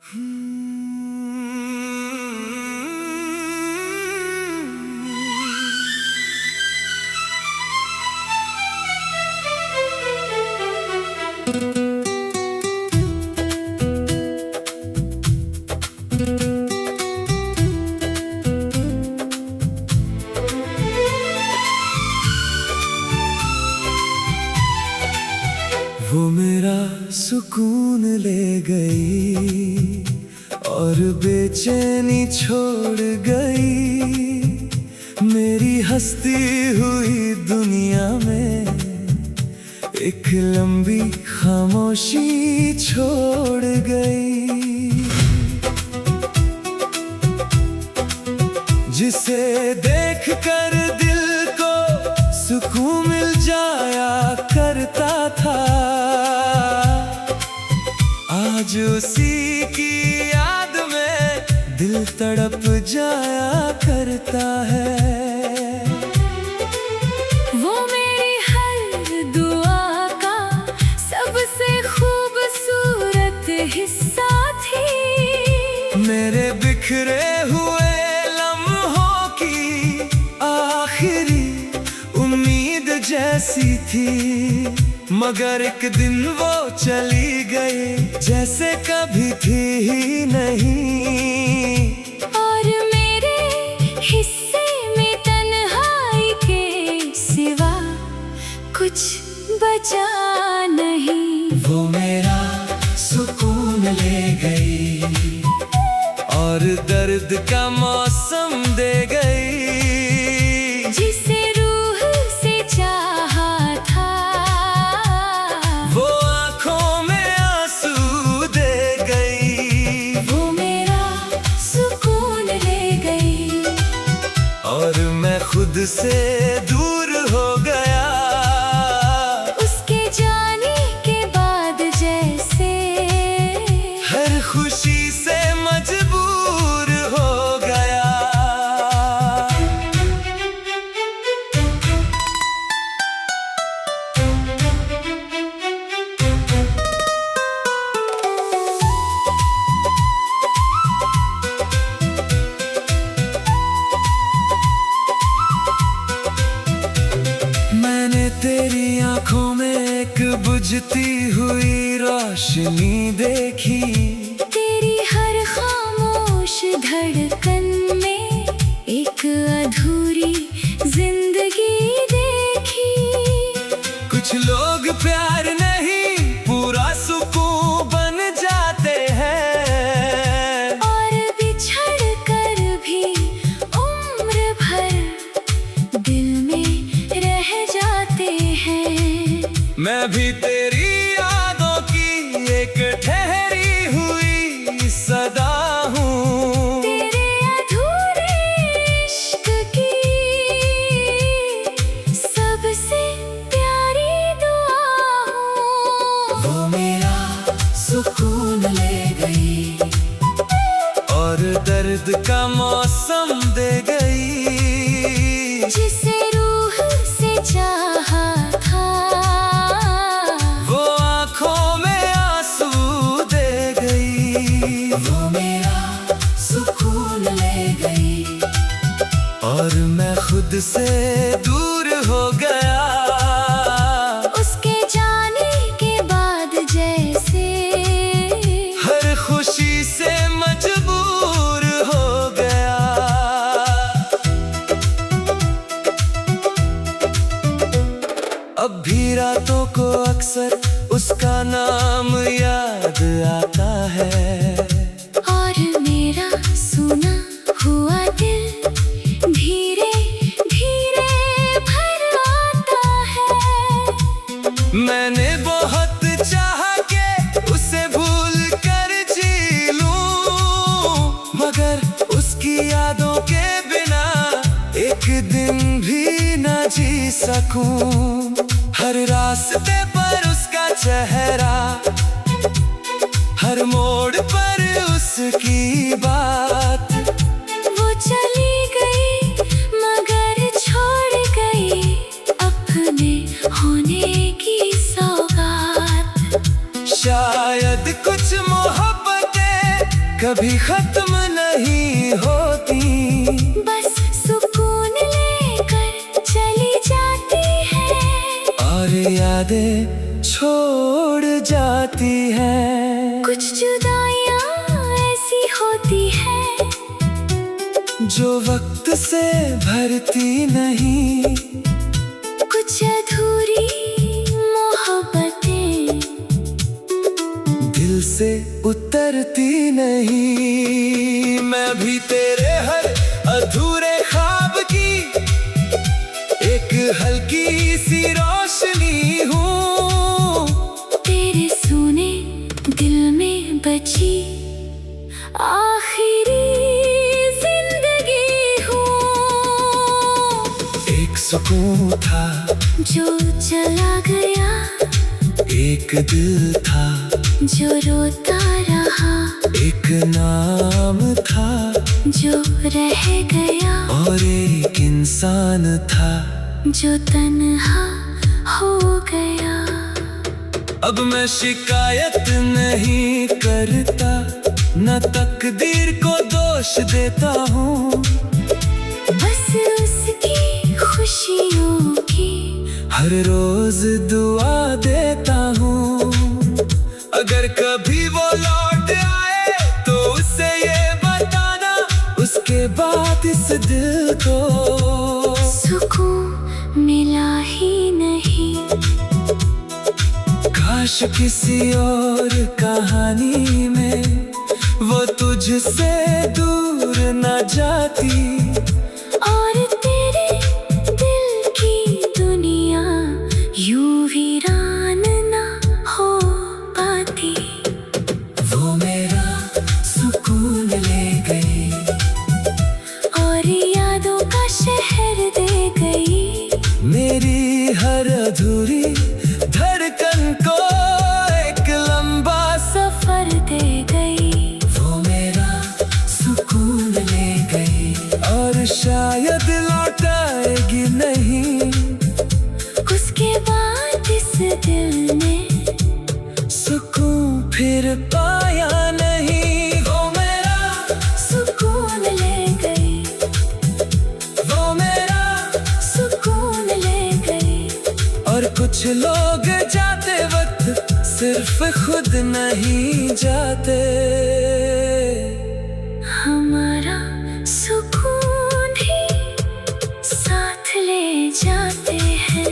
वो मेरा सुकून ले गई और बेचैनी छोड़ गई। मेरी हंसती हुई दुनिया में एक लंबी खामोशी छोड़ गई। जिसे देखकर दिल को सुकून मिल जाया करता था, आज उसी की याद में दिल तड़प जाया करता है। वो मेरी हर दुआ का सबसे खूबसूरत हिस्सा थी। मेरे बिखरे हुए लम्हों की आखिरी उम्मीद जैसी थी, मगर एक दिन वो चली गई जैसे कभी थी ही नहीं। और मेरे हिस्से में तन्हाई के सिवा कुछ बचा नहीं। वो मेरा सुकून ले गई और दर्द का मौसम दे गई। जिसे रूह से चाहा था, वो आँखों में आंसू दे गई। वो मेरा सुकून ले गई और मैं खुद से दूर हो गया। उसके जाने के बाद जैसे हर खुशी से मजबूर हो गया। मैंने तेरी आंखों में एक बुझती हुई रोशनी देखी। तेरी हर खामोश धड़कन में एक अधूरी जिंदगी देखी। कुछ लोग प्यार नहीं पूरा सुकून बन जाते हैं, और बिछड़ कर भी उम्र भर दिल में रह जाते हैं। मैं भी तेरी यादों की एक ठहरी हुई सदा हूँ। तेरे अधूरे इश्क की सबसे प्यारी दुआ हूँ। वो मेरा सुकून ले गई और दर्द का मौसम दे गई। जिसे रूह से चाहा था, वो आँखों में आंसू दे गई। वो मेरा सुकून ले गई और मैं खुद से दूर हो गया। उसके जाने के बाद जैसे हर खुशी से मजबूर हो गया। अब भी रातों को अक्सर उसका नाम याद आता है। और मेरा सुना हुआ दिल धीरे धीरे भर आता है। मैंने बहुत चाहा के उसे भूल कर जी लूं, मगर उसकी यादों के बिना एक दिन भी न जी सकूं। हर रास्ते पर उसका चेहरा, हर मोड़ पर उसकी बात। वो चली गई मगर छोड़ गई अपने होने की सौगात। शायद कुछ मोहब्बतें कभी खत्म नहीं होती, बस सुकून लेकर चली जाती है और यादें छोड़ जाती है। कुछ जुदाइयां ऐसी होती है जो वक्त से भरती नहीं, कुछ अधूरी मोहब्बतें दिल से उतरती नहीं। मैं भी तेरे हर अधूरे ख्वाब की एक हल्की सी रोशनी हूँ। तेरे सुने दिल में बची आखिरी जिंदगी हूँ। एक सुकून था जो चला गया, एक दिल था जो रोता रहा, एक नाम था जो रह गया, और एक इंसान था जो तन्हा हो गया। अब मैं शिकायत नहीं करता, न तकदीर को दोष देता हूँ, बस उसकी खुशियों की हर रोज दुआ देता हूँ। अगर कभी वो लौट आए तो उसे ये बताना, उसके बाद इस दिल को सुकून मिला ही नहीं। काश किसी और कहानी में वो तुझसे दूर न जाती, और तेरे दिल की दुनिया यूं वीरान ना हो पाती। वो मेरा सुकून ले गई और यादों का शहर दे गई, मेरी हर अधूरी धड़कन को एक लंबा सफर दे गई। वो मेरा सुकून ले गई और शायद लौटाएगी नहीं, उसके बाद इस दिल ने सुकून फिर पाया नहीं। वो मेरा सुकून ले गई, वो मेरा सुकून ले गई। और कुछ लोग जाते वक्त सिर्फ खुद नहीं जाते, हमारा सुकून ही साथ ले जाते हैं।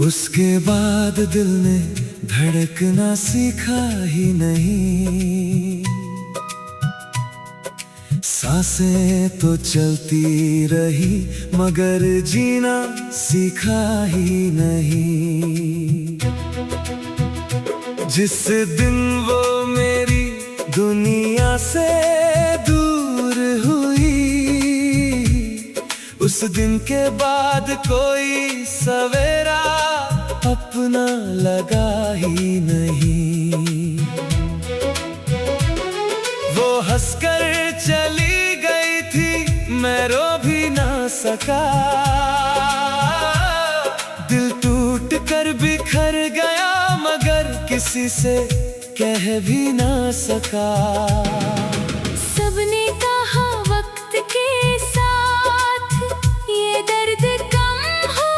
उसके बाद दिल ने धड़कना सीखा ही नहीं, सांसें तो चलती रही मगर जीना सीखा ही नहीं। जिस दिन वो मेरी दुनिया से दूर हुई, उस दिन के बाद कोई सवेरा अपना लगा ही नहीं। वो हंसकर चली गई थी, मैं रो भी ना सका, दिल टूट कर बिखर गया मगर किसी से कह भी ना सका। सबने कहा वक्त के साथ ये दर्द कम हो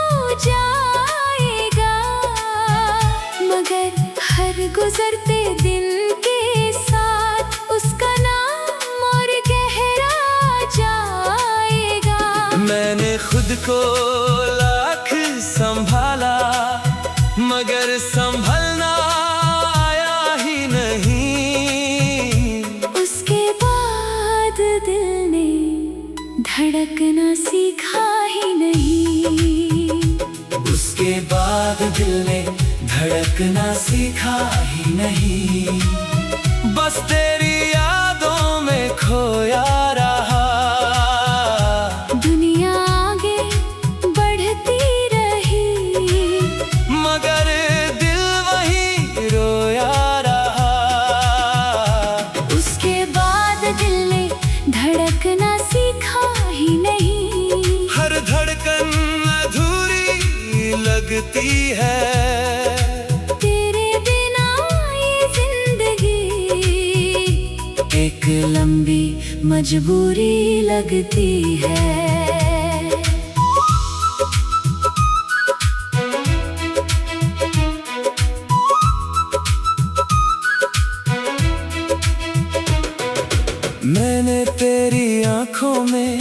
जाएगा, मगर हर गुजरते दिन के साथ उसका नाम और गहरा जाएगा। मैंने खुद को लाख संभाला मगर संभलना आया ही नहीं। उसके बाद दिल ने धड़कना सीखा ही नहीं। बाद दिल ने धड़कना सीखा ही नहीं, बस तेरी यादों में खोया रहा। दुनिया आगे बढ़ती रही, मगर दिल वही रोया रहा। उसके बाद दिल ने धड़कना सीखा ही नहीं, हर धड़कन अधूरी लगती है। तेरे बिना ये जिंदगी एक लंबी मजबूरी लगती है। मैंने तेरी आंखों में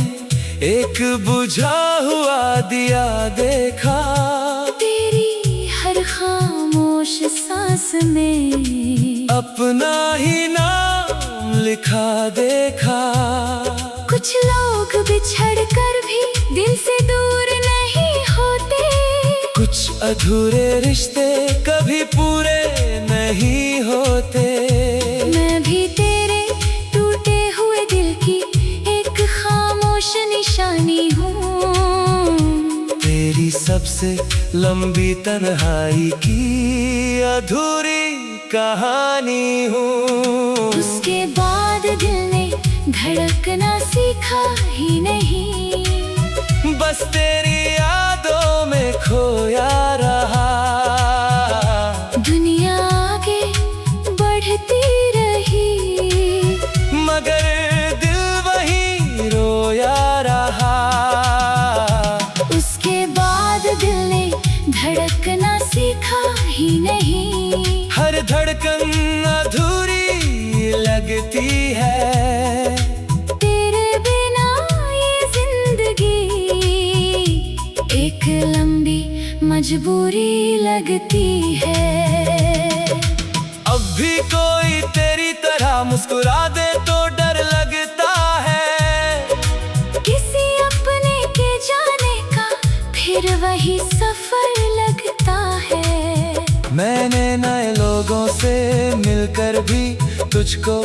एक बुझा हुआ दिया देखा, तेरी हर खामोश सांस में अपना ही नाम लिखा देखा। कुछ लोग बिछड़ कर भी दिल से दूर नहीं होते, कुछ अधूरे रिश्ते कभी पूरे नहीं होते। मैं भी तेरे टूटे हुए दिल की एक खामोश निशानी हूँ, तेरी सबसे लंबी तन्हाई की अधूरी कहानी हूँ। उसके बाद दिल ने धड़कना सीखा ही नहीं, बस तेरी यादों में खोया रहा। दुनिया आगे बढ़ती रही, मगर दिल वही रोया रहा। उसके बाद दिल ने धड़कना सीखा ही नहीं, हर धड़कन अधूरी लगती है। तेरे बिना ये जिंदगी एक लंबी मजबूरी लगती है। अब भी कोई तेरी तरह मुस्कुरा दे तो डर लगता है, किसी अपने के जाने का फिर वही सफर लगता है। मैंने नए लोगों से मिलकर भी तुझको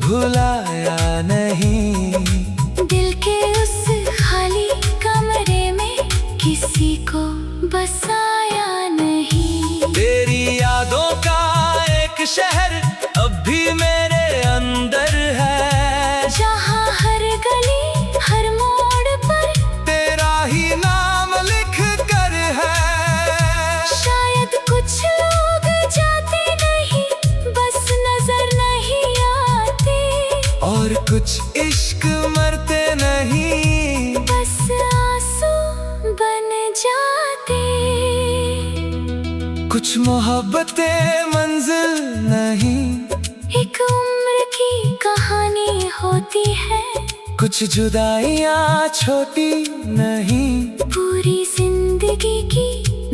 भुलाया नहीं, दिल के उस खाली कमरे में किसी को बसाया नहीं। तेरी यादों का एक शहर अब भी मेरे अंदर है, जहाँ हर गली हर मोड़ पर तेरा ही नाम लिख कर है। शायद कुछ लोग जाते नहीं, बस नजर नहीं आते, और कुछ इश्क मरते नहीं, बस आंसू बन जाते। कुछ मोहब्बतें मंजिल नहीं, एक उम्र की कहानी होती है, कुछ जुदाइयाँ छोटी नहीं, पूरी जिंदगी की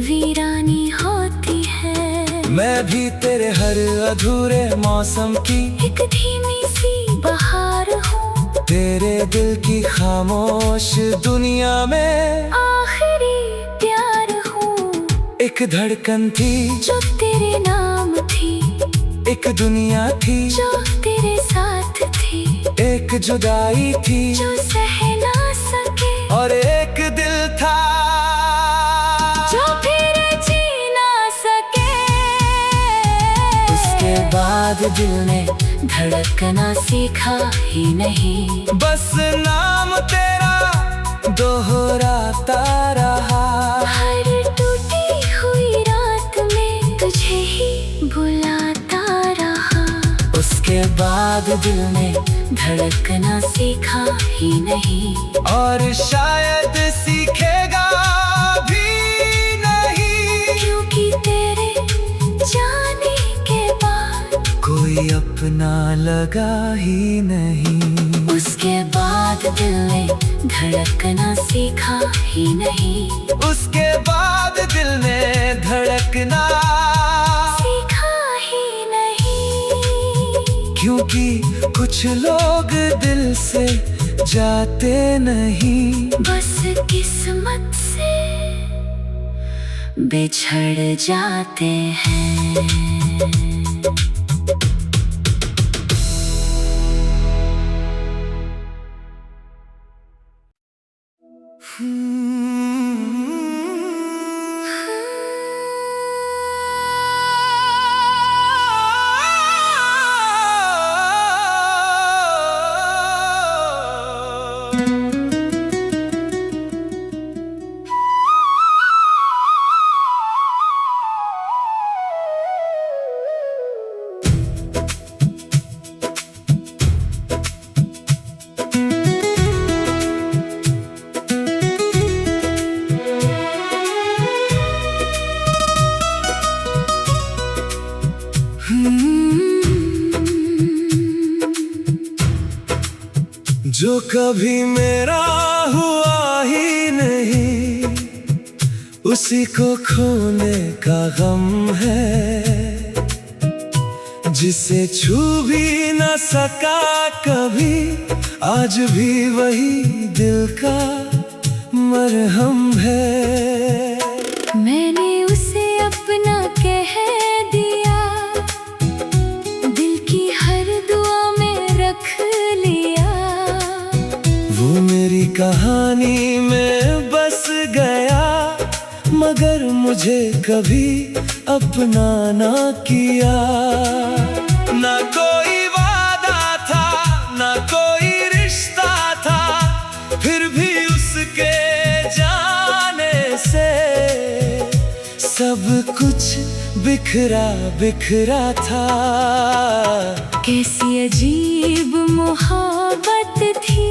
वीरानी होती है। मैं भी तेरे हर अधूरे मौसम की एक धीमी सी बहार हूँ, तेरे दिल की खामोश दुनिया में आखिरी प्यार हूँ। एक धड़कन थी जो तेरे नाम थी, एक दुनिया थी जो तेरे साथ थी, एक जुदाई थी जो सह ना सके, और एक दिल था जो फिर जी ना सके। उसके बाद दिल ने धड़कना सीखा ही नहीं, बस नाम तेरा दोहराता रहा। हर टूटी हुई रात में तुझे ही बुलाता रहा। उसके बाद दिल ने धड़कना सीखा ही नहीं, और शायद सीखेगा भी नहीं, क्योंकि तेरे जाने के बाद कोई अपना लगा ही नहीं। उसके बाद दिल ने धड़कना सीखा ही नहीं, उसके बाद दिल ने धड़कना सीखा ही नहीं, क्योंकि कुछ लोग दिल से जाते नहीं, बस किस्मत से बिछड़ जाते हैं। जो कभी मेरा हुआ ही नहीं, उसी को खोने का गम है। जिसे छू भी न सका कभी, आज भी वही दिल का मरहम है। मैंने उसे अपना कह दिया, दिल की हर दुआ में रख लिया। वो मेरी कहानी में बस गया, मगर मुझे कभी अपना ना किया। ना कोई वादा था, ना कोई रिश्ता था, फिर भी उसके जाने से सब कुछ बिखरा बिखरा था। कैसी अजीब मोहब्बत थी,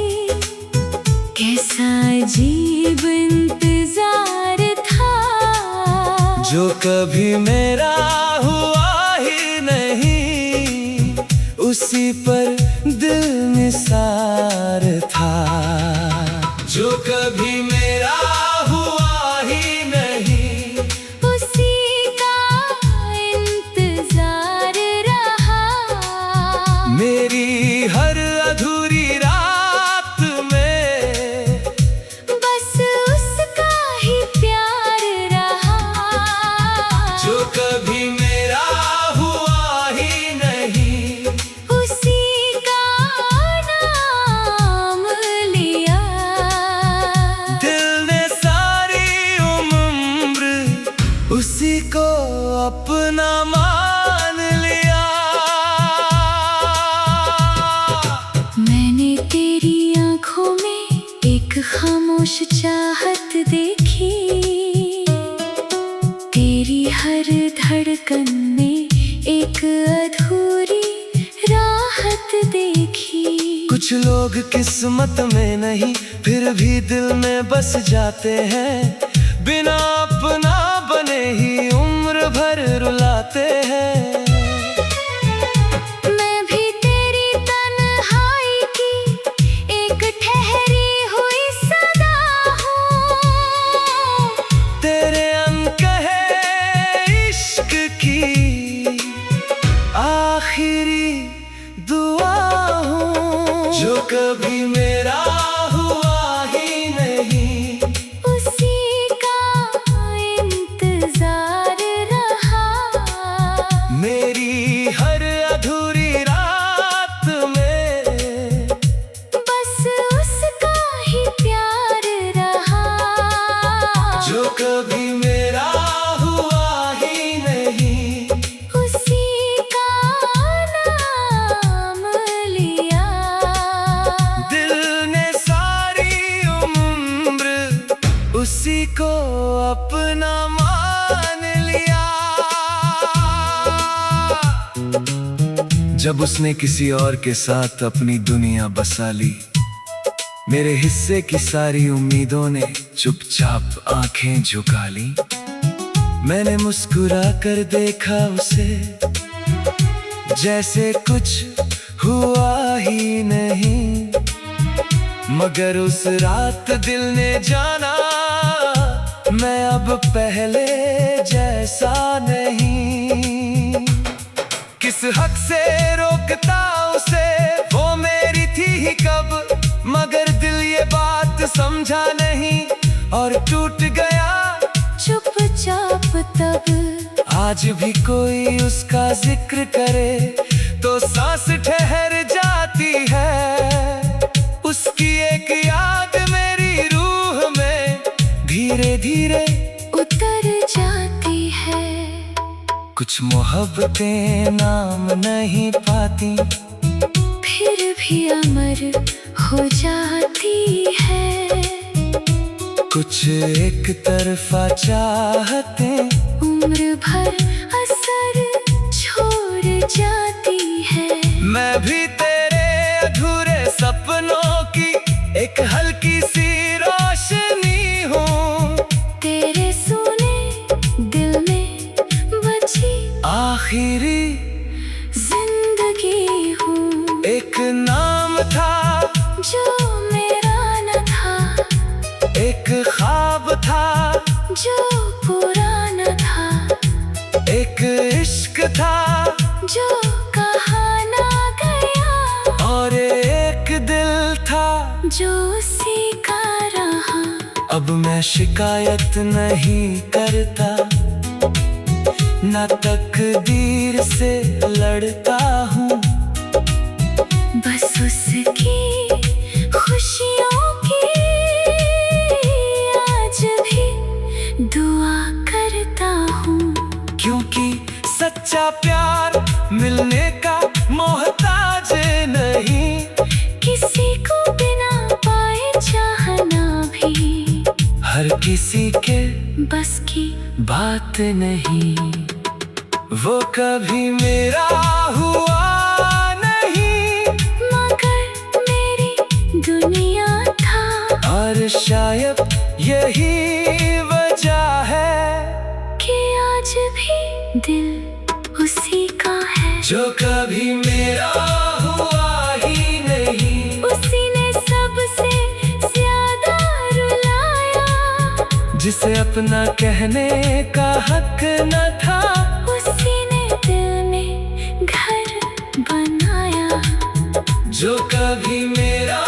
कैसा अजीब इंतजार था। जो कभी मेरा हुआ ही नहीं, उसी पर दिल निसार था। जो कभी मेरा हुआ ही नहीं, उसी का इंतजार रहा। मेरी हर अधूरी रात में बस उसका ही प्यार रहा। जो कभी मेरा हुआ ही नहीं, उसी का नाम लिया। दिल ने सारी उम्र उसी को अपना मान लिया। मैंने तेरी आंखों में एक खामोश चाहत देखी, तेरी हर धड़कन में एक अधूरी राहत देखी। कुछ लोग किस्मत में नहीं, फिर भी दिल में बस जाते हैं। बिना अपना बने ही उम्र भर रुलाते हैं। मैं भी तेरी तन्हाई की एक ठहरी हुई सदा हूँ। तेरे अनकहे इश्क की आखिरी दुआ हूँ। जो कभी मेरा हुआ ही नहीं, उसी का इंतजार रहा। मेरी हर अधूरी रात में बस उसका ही प्यार रहा। जो कभी मेरा हुआ ही नहीं, उसी का नाम लिया। दिल ने सारी उम्र उसी को अपना मान लिया। जब उसने किसी और के साथ अपनी दुनिया बसा ली, मेरे हिस्से की सारी उम्मीदों ने चुपचाप आंखें झुका ली। मैंने मुस्कुरा कर देखा उसे, जैसे कुछ हुआ ही नहीं। मगर उस रात दिल ने जाना, मैं अब पहले जैसा नहीं। किस हक से रोकता उसे, वो मेरी थी ही कब। मगर दिल ये बात समझा नहीं और टूट गया चुपचाप आज भी कोई उसका जिक्र करे तो सांस ठहर जाती है। उसकी एक याद मेरी रूह में धीरे धीरे उतर जाती है। कुछ मोहब्बतें नाम नहीं पाती, फिर भी अमर हो जाती है। कुछ एक तरफा चाहते उम्र भर असर छोड़ जाती है। मैं भी तेरे अधूरे सपनों की एक हल्की सी रोशनी हूँ। तेरे सुने दिल में बची आखिरी जिंदगी हूँ। एक नाम था जो मेरा न था, एक ख्वाब था जो पुराना था, एक इश्क था जो कहा ना गया, और एक दिल था जो सीखा रहा। अब मैं शिकायत नहीं करता, ना तकदीर से लड़ता हूँ। बस उसकी खुशियों की आज भी दुआ करता हूँ। क्योंकि सच्चा प्यार मिलने का मोहताज नहीं, किसी को बिना पाए चाहना भी हर किसी के बस की बात नहीं। वो कभी मेरा हुआ नहीं, मगर मेरी दुनिया था। और शायद यही वजह है कि आज भी दिल उसी का है। जो कभी मेरा हुआ ही नहीं, उसी ने सबसे ज्यादा रुलाया। जिसे अपना कहने का हक न था, उसी ने दिल में घर बनाया। जो कभी मेरा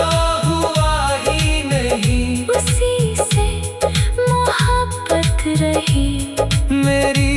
हुआ ही नहीं, उसी से मोहब्बत रही। मेरी